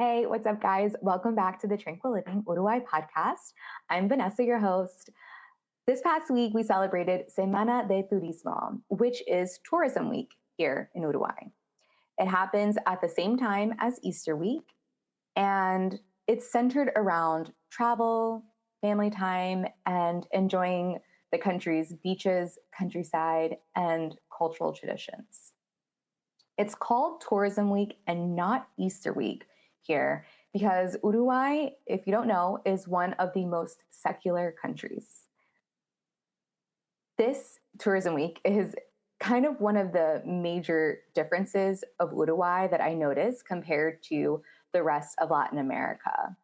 Hey, what's up, guys? Welcome back to the Tranquil Living Uruguay podcast. I'm Vanessa, your host. This past week, we celebrated Semana de Turismo, which is Tourism Week here in Uruguay. It happens at the same time as Easter week, and it's centered around travel, family time, and enjoying the country's beaches, countryside, and cultural traditions. It's called Tourism Week and not Easter week here because Uruguay, if you don't know, is one of the most secular countries. This Tourism Week is kind of one of the major differences of Uruguay that I noticed compared to the rest of Latin America.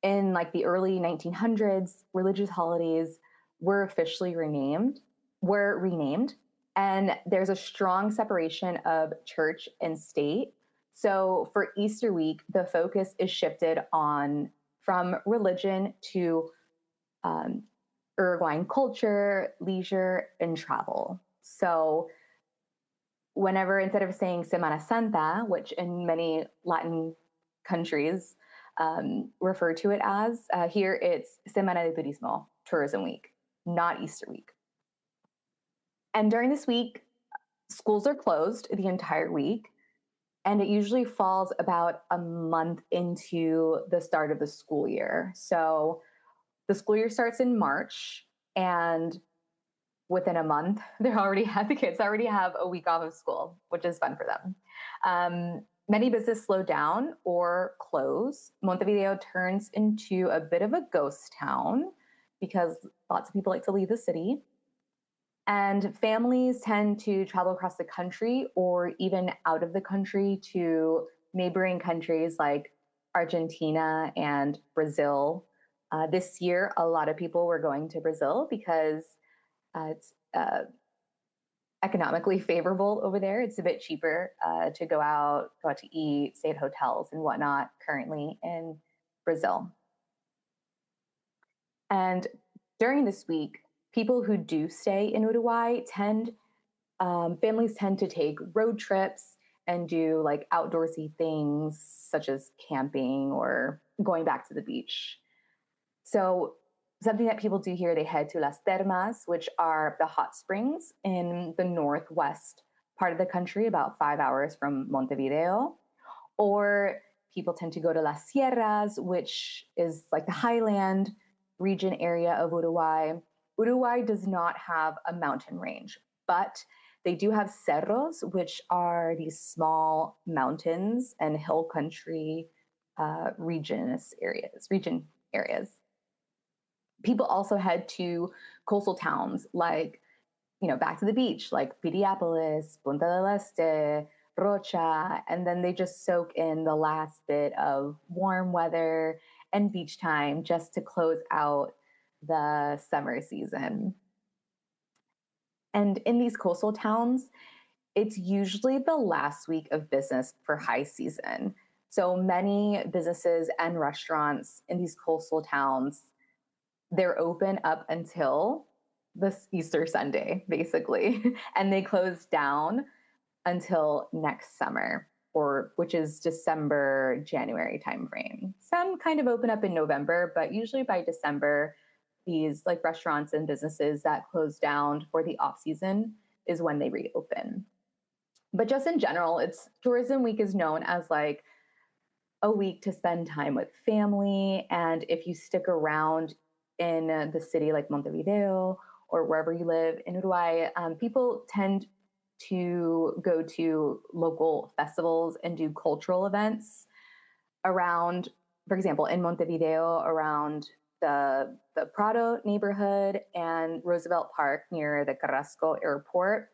In like the early 1900s, religious holidays were renamed, and there's a strong separation of church and state. So for Easter week, the focus is shifted on from religion to Uruguayan culture, leisure, and travel. So whenever, instead of saying Semana Santa, which in many Latin countries refer to it as, here it's Semana de Turismo, Tourism Week, not Easter week. And during this week, schools are closed the entire week, and it usually falls about a month into the start of the school year. So the school year starts in March, and within a month, the kids already have a week off of school, which is fun for them. Many businesses slow down or close. Montevideo turns into a bit of a ghost town because lots of people like to leave the city. And families tend to travel across the country or even out of the country to neighboring countries like Argentina and Brazil. This year, a lot of people were going to Brazil because it's economically favorable over there. It's a bit cheaper to go out to eat, stay at hotels and whatnot currently in Brazil. And during this week, people who do stay in Uruguay families tend to take road trips and do like outdoorsy things such as camping or going back to the beach. So something that people do here, they head to Las Termas, which are the hot springs in the northwest part of the country, about 5 hours from Montevideo. Or people tend to go to Las Sierras, which is like the highland region area of Uruguay. Uruguay does not have a mountain range, but they do have cerros, which are these small mountains and hill country region areas. People also head to coastal towns like, back to the beach, like Piriápolis, Punta del Este, Rocha, and then they just soak in the last bit of warm weather and beach time just to close out the summer season. And in these coastal towns, it's usually the last week of business for high season. So many businesses and restaurants in these coastal towns, they're open up until this Easter Sunday, basically, and they close down until next summer, which is December, January timeframe. Some kind of open up in November, but usually by December, these like restaurants and businesses that close down for the off season is when they reopen. But just in general, Tourism Week is known as like a week to spend time with family. And if you stick around in the city like Montevideo or wherever you live in Uruguay, people tend to go to local festivals and do cultural events around, for example, in Montevideo, around the Prado neighborhood and Roosevelt Park near the Carrasco Airport.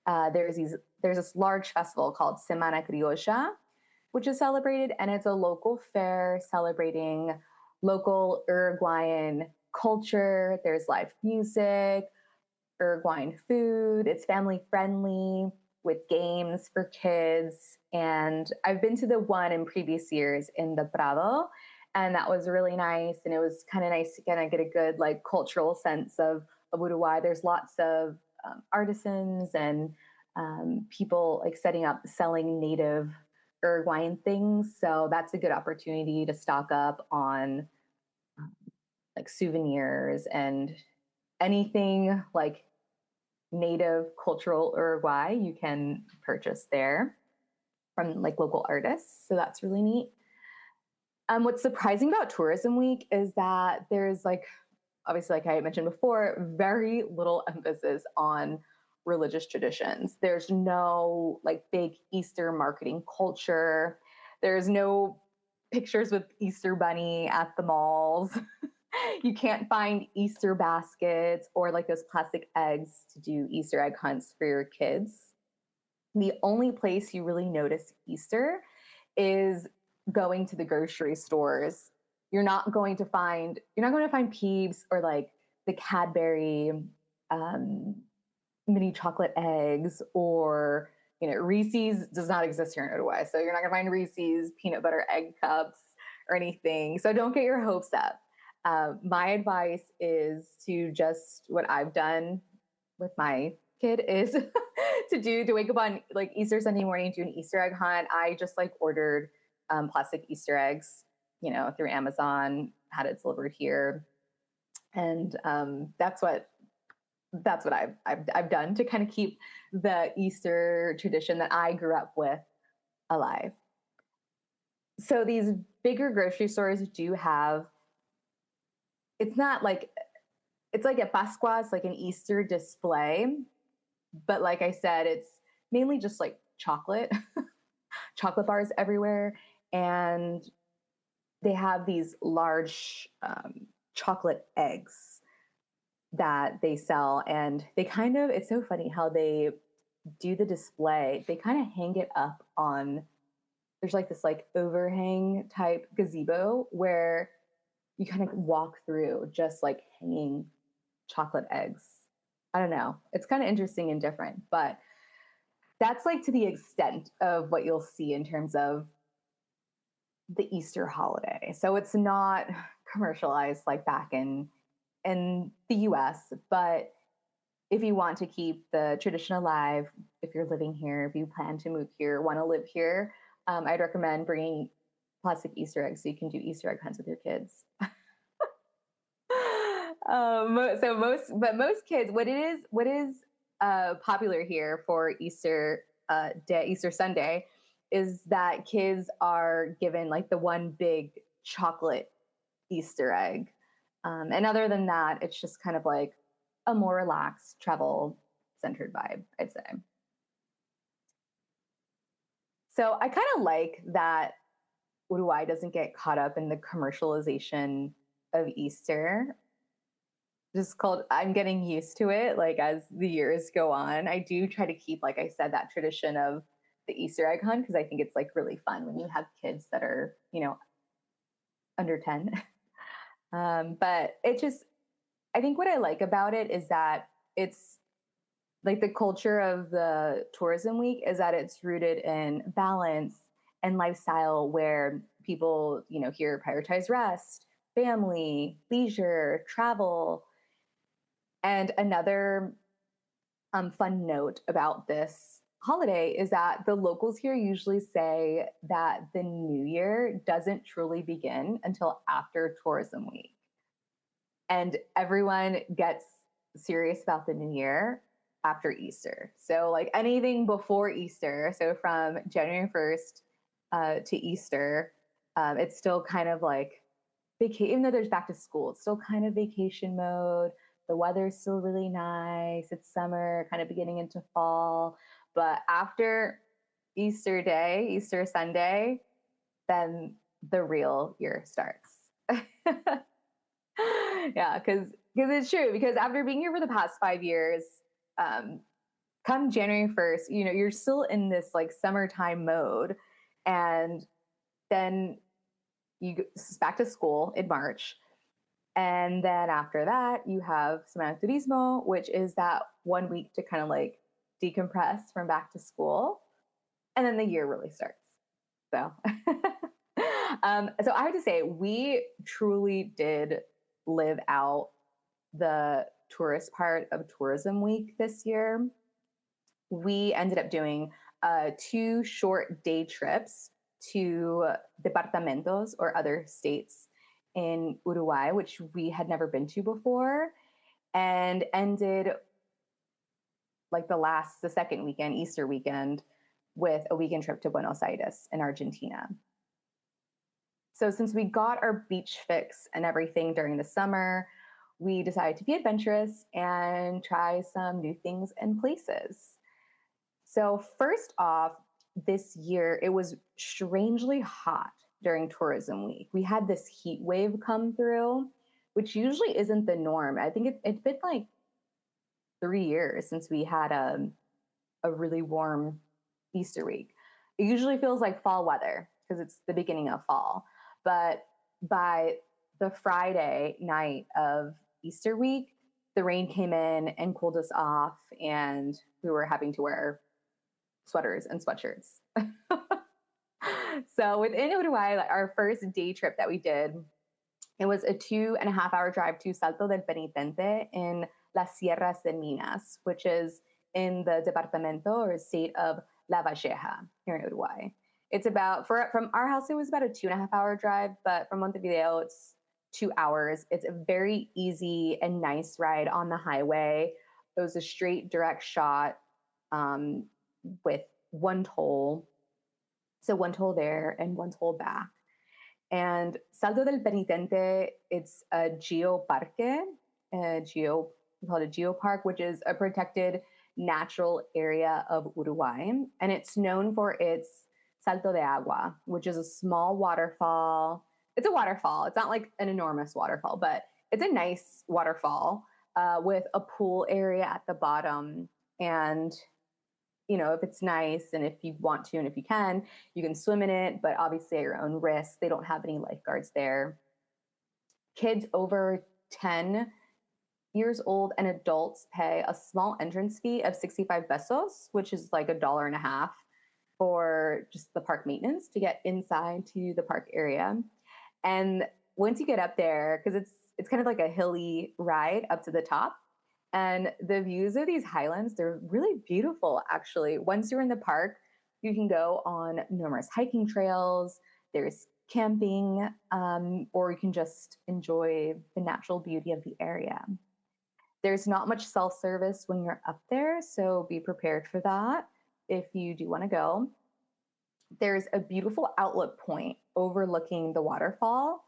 There's this large festival called Semana Criolla, which is celebrated, and it's a local fair celebrating local Uruguayan culture. There's live music, Uruguayan food. It's family friendly with games for kids. And I've been to the one in previous years in the Prado, and that was really nice. And it was kind of nice to kind of get a good like cultural sense of Uruguay. There's lots of artisans and people like selling native Uruguayan things. So that's a good opportunity to stock up on um, like souvenirs and anything like native cultural Uruguay you can purchase there from like local artists. So that's really neat. What's surprising about Tourism Week is that there's like, obviously, like I mentioned before, very little emphasis on religious traditions. There's no like big Easter marketing culture. There's no pictures with Easter bunny at the malls. You can't find Easter baskets or like those plastic eggs to do Easter egg hunts for your kids. The only place you really notice Easter is going to the grocery stores. You're not going to find Peeps or like the Cadbury um, mini chocolate eggs, or Reese's does not exist here in Uruguay, so you're not gonna find Reese's peanut butter egg cups or anything. So don't get your hopes up. My advice is to just what I've done with my kid is to wake up on like Easter Sunday morning, do an Easter egg hunt. I just like ordered plastic Easter eggs, through Amazon, had it delivered here, and that's what I've done to kind of keep the Easter tradition that I grew up with alive. So these bigger grocery stores do have, it's not like, it's like at Pascua, it's like an Easter display. But like I said, it's mainly just like chocolate, chocolate bars everywhere. And they have these large chocolate eggs that they sell. And it's so funny how they do the display. They kind of hang it up on, there's like this like overhang type gazebo where you kind of walk through just like hanging chocolate eggs. I don't know. It's kind of interesting and different, but that's like to the extent of what you'll see in terms of the Easter holiday. So it's not commercialized like back in the US, but if you want to keep the tradition alive, if you're living here, if you plan to move here, want to live here, I'd recommend bringing plastic Easter eggs so you can do Easter egg hunts with your kids. Most kids, what is popular here for Easter Easter Sunday, is that kids are given like the one big chocolate Easter egg, and other than that, it's just kind of like a more relaxed, travel centered vibe, I'd say. So I kind of like that Uruguay doesn't get caught up in the commercialization of Easter. Just called, I'm getting used to it. Like as the years go on, I do try to keep, like I said, that tradition of the Easter egg hunt because I think it's like really fun when you have kids that are, under 10. But I think what I like about it is that it's like the culture of the tourism week is that it's rooted in balance and lifestyle where people, here prioritize rest, family, leisure, travel. And another fun note about this holiday is that the locals here usually say that the new year doesn't truly begin until after tourism week. And everyone gets serious about the new year after Easter. So, like anything before Easter, so from January 1st to Easter, it's still kind of like vacation, even though there's back to school, it's still kind of vacation mode. The weather's still really nice. It's summer, kind of beginning into fall. But after Easter Day, Easter Sunday, then the real year starts. Yeah, because it's true. Because after being here for the past 5 years, come January 1st, you're still in this like summertime mode, and then it's back to school in March. And then after that, you have Semana de Turismo, which is that 1 week to kind of like decompress from back to school. And then the year really starts. So, so I have to say, we truly did live out the tourist part of Tourism Week this year. We ended up doing 2 short day trips to departamentos or other states in Uruguay, which we had never been to before, and ended like the second weekend, Easter weekend, with a weekend trip to Buenos Aires in Argentina. So since we got our beach fix and everything during the summer, we decided to be adventurous and try some new things and places. So first off, this year it was strangely hot during tourism week. We had this heat wave come through, which usually isn't the norm. I think it's been like 3 years since we had a really warm Easter week. It usually feels like fall weather because it's the beginning of fall. But by the Friday night of Easter week, the rain came in and cooled us off, and we were having to wear sweaters and sweatshirts. So within Uruguay, our first day trip that we did, it was a 2.5 hour drive to Salto del Penitente in Las Sierras de Minas, which is in the departamento or state of La Valleja here in Uruguay. It's about, from our house, it was about a 2.5 hour drive, but from Montevideo, it's 2 hours. It's a very easy and nice ride on the highway. It was a straight, direct shot with one toll. So one toll there and one toll back. And Salto del Penitente, it's a geoparque, we call it a geopark, which is a protected natural area of Uruguay. And it's known for its Salto de Agua, which is a small waterfall. It's a waterfall. It's not like an enormous waterfall, but it's a nice waterfall with a pool area at the bottom. And, you know, if it's nice and if you want to and if you can swim in it, but obviously at your own risk. They don't have any lifeguards there. Kids over 10 years old and adults pay a small entrance fee of 65 pesos, which is like $1.50 for just the park maintenance to get inside to the park area. And once you get up there, because it's kind of like a hilly ride up to the top, and the views of these highlands, they're really beautiful, actually. Once you're in the park, you can go on numerous hiking trails. There's camping, or you can just enjoy the natural beauty of the area. There's not much self-service when you're up there, so be prepared for that if you do want to go. There's a beautiful outlook point overlooking the waterfall,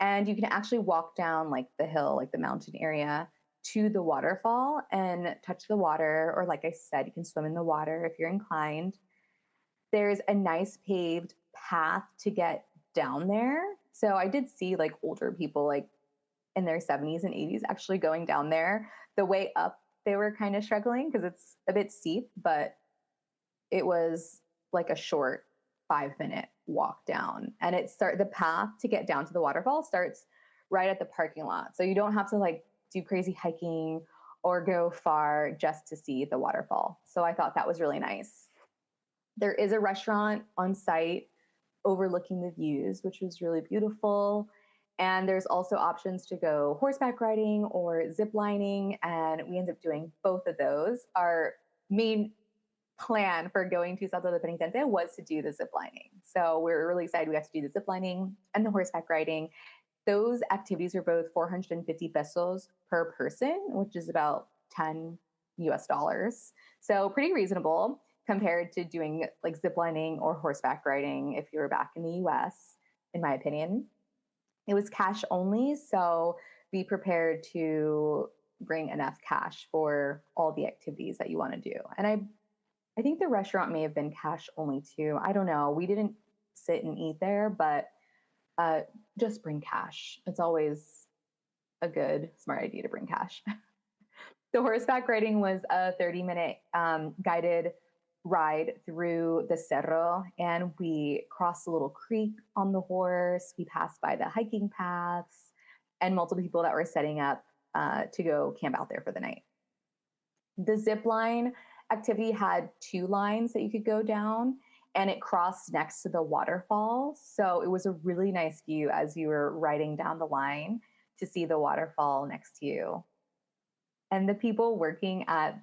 and you can actually walk down like the hill, like the mountain area, to the waterfall and touch the water, or like I said, you can swim in the water if you're inclined. There's a nice paved path to get down there. So I did see like older people like in their 70s and 80s actually going down there. The way up, they were kind of struggling because it's a bit steep, but it was like a short 5-minute walk down. And the path to get down to the waterfall starts right at the parking lot. So you don't have to like do crazy hiking or go far just to see the waterfall. So I thought that was really nice. There is a restaurant on site overlooking the views, which was really beautiful. And there's also options to go horseback riding or zip lining. And we ended up doing both of those. Our main plan for going to Salto de Penitente was to do the zip lining. So we were really excited we got to do the zip lining and the horseback riding. Those activities were both 450 pesos per person, which is about $10 US. So pretty reasonable compared to doing like ziplining or horseback riding if you were back in the US, in my opinion. It was cash only, so be prepared to bring enough cash for all the activities that you want to do. And I think the restaurant may have been cash only too. I don't know. We didn't sit and eat there, but just bring cash. It's always a good, smart idea to bring cash. The horseback riding was a 30-minute guided ride through the cerro, and we crossed a little creek on the horse. We passed by the hiking paths and multiple people that were setting up to go camp out there for the night. The zip line activity had 2 lines that you could go down, and it crossed next to the waterfall. So it was a really nice view as you were riding down the line to see the waterfall next to you. And the people working at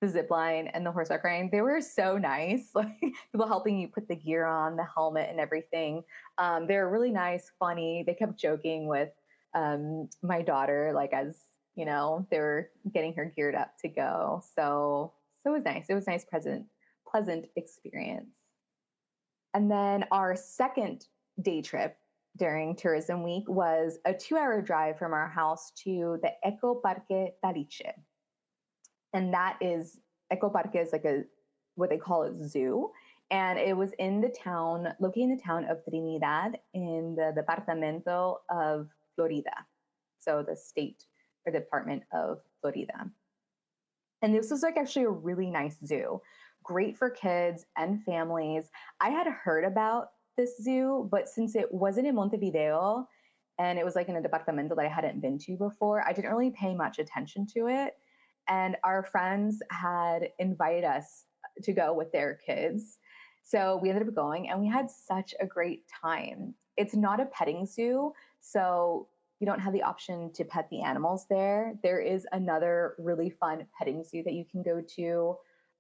the zip line and the horseback riding. They were so nice. Like people helping you put the gear on, the helmet and everything. They were really nice, funny. They kept joking with my daughter, like as you know, they were getting her geared up to go. So it was nice. It was a nice, pleasant experience. And then our second day trip during tourism week was a 2-hour drive from our house to the Eco Parque Tariche. And that is, Eco Parque is like a, what they call a zoo. And it was in the town, located in the town of Trinidad in the departamento of Florida. So the state or department of Florida. And this was like actually a really nice zoo, great for kids and families. I had heard about this zoo, but since it wasn't in Montevideo and it was like in a departamento that I hadn't been to before, I didn't really pay much attention to it. And our friends had invited us to go with their kids. So we ended up going and we had such a great time. It's not a petting zoo, so you don't have the option to pet the animals there. There is another really fun petting zoo that you can go to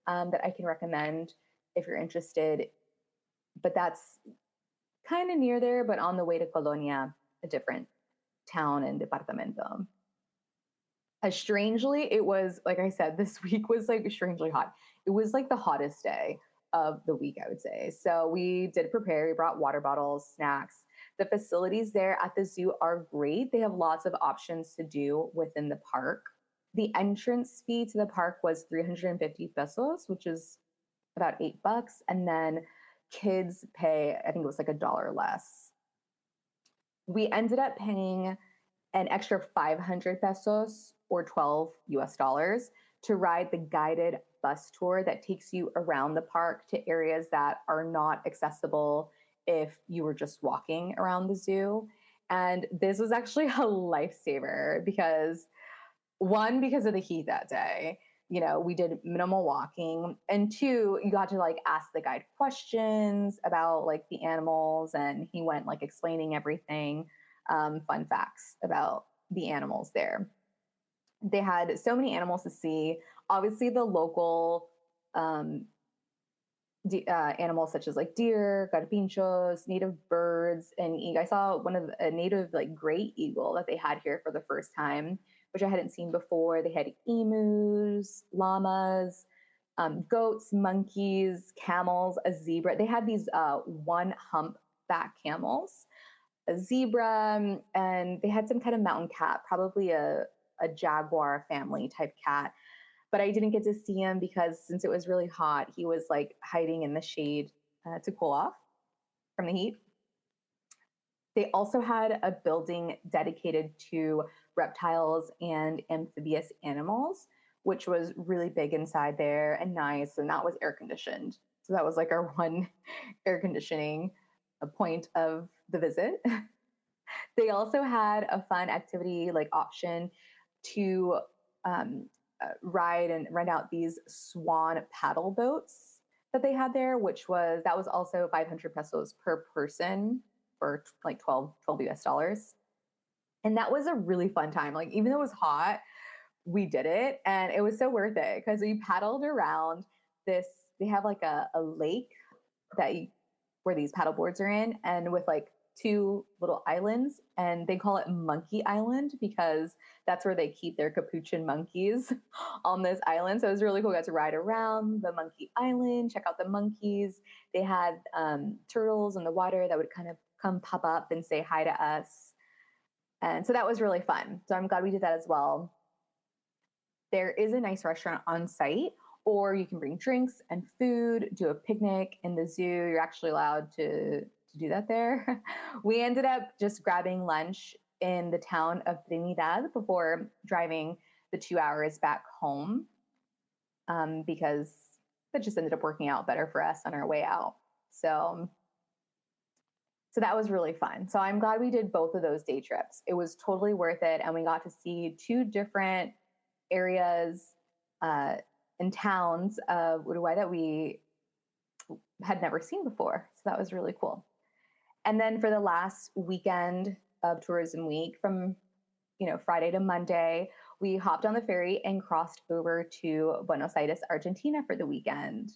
that I can recommend if you're interested. But that's kind of near there, but on the way to Colonia, a different town and departamento. Strangely, it was, like I said, this week was like strangely hot. It was like the hottest day of the week, I would say. So we did prepare, we brought water bottles, snacks. The facilities there at the zoo are great. They have lots of options to do within the park. The entrance fee to the park was 350 pesos, which is about $8. And then kids pay, I think it was like $1 less. We ended up paying an extra 500 pesos or 12 US dollars to ride the guided bus tour that takes you around the park to areas that are not accessible if you were just walking around the zoo. And this was actually a lifesaver because one, because of the heat that day, you know, we did minimal walking. And two, you got to like ask the guide questions about like the animals and he went like explaining everything, fun facts about the animals there. They had so many animals to see. Obviously the local animals such as like deer, carpinchos, native birds, and I saw one of a native like gray eagle that they had here for the first time, which I hadn't seen before. They had emus, llamas, goats, monkeys, camels, a zebra. They had these one humpback camels, a zebra, and they had some kind of mountain cat, probably a jaguar family type cat. But I didn't get to see him because since it was really hot, he was like hiding in the shade to cool off from the heat. They also had a building dedicated to reptiles and amphibious animals, which was really big inside there and nice. And that was air conditioned. So that was like our one air conditioning point of the visit. They also had a fun activity like option to ride and rent out these swan paddle boats that they had there, that was also 500 pesos per person for like 12 US dollars. And that was a really fun time. Like, even though it was hot, we did it and it was so worth it because we paddled around this. They have like a lake where these paddle boards are in, and with like two little islands, and they call it Monkey Island because that's where they keep their capuchin monkeys on this island. So it was really cool. We got to ride around the Monkey Island, check out the monkeys. They had turtles in the water that would kind of come pop up and say hi to us. And so that was really fun. So I'm glad we did that as well. There is a nice restaurant on site, or you can bring drinks and food, do a picnic in the zoo. You're actually allowed to do that there. We ended up just grabbing lunch in the town of Trinidad before driving the 2 hours back home because that just ended up working out better for us on our way out. So that was really fun. So I'm glad we did both of those day trips. It was totally worth it. And we got to see two different areas and towns of Uruguay that we had never seen before. So that was really cool. And then for the last weekend of tourism week, from Friday to Monday, we hopped on the ferry and crossed over to Buenos Aires, Argentina for the weekend.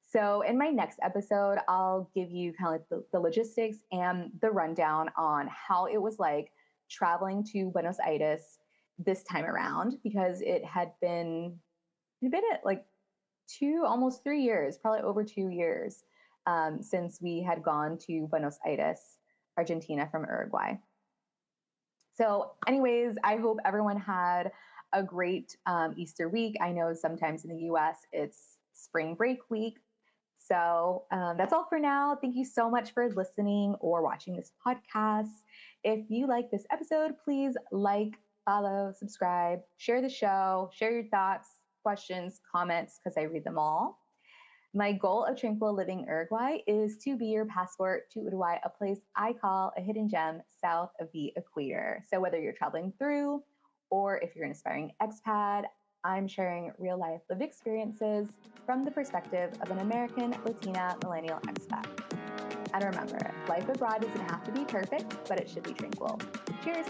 So, in my next episode, I'll give you kind of like the logistics and the rundown on how it was like traveling to Buenos Aires this time around, because it'd been at like almost 3 years, probably over 2 years, since we had gone to Buenos Aires, Argentina from Uruguay. So, anyways, I hope everyone had a great Easter week. I know sometimes in the US it's spring break week. So that's all for now. Thank you so much for listening or watching this podcast. If you like this episode, please like, follow, subscribe, share the show, share your thoughts, questions, comments, because I read them all. My goal of Tranquil Living Uruguay is to be your passport to Uruguay, a place I call a hidden gem south of the equator. So whether you're traveling through or if you're an aspiring expat, I'm sharing real life lived experiences from the perspective of an American Latina millennial expat. And remember, life abroad doesn't have to be perfect, but it should be tranquil. Cheers.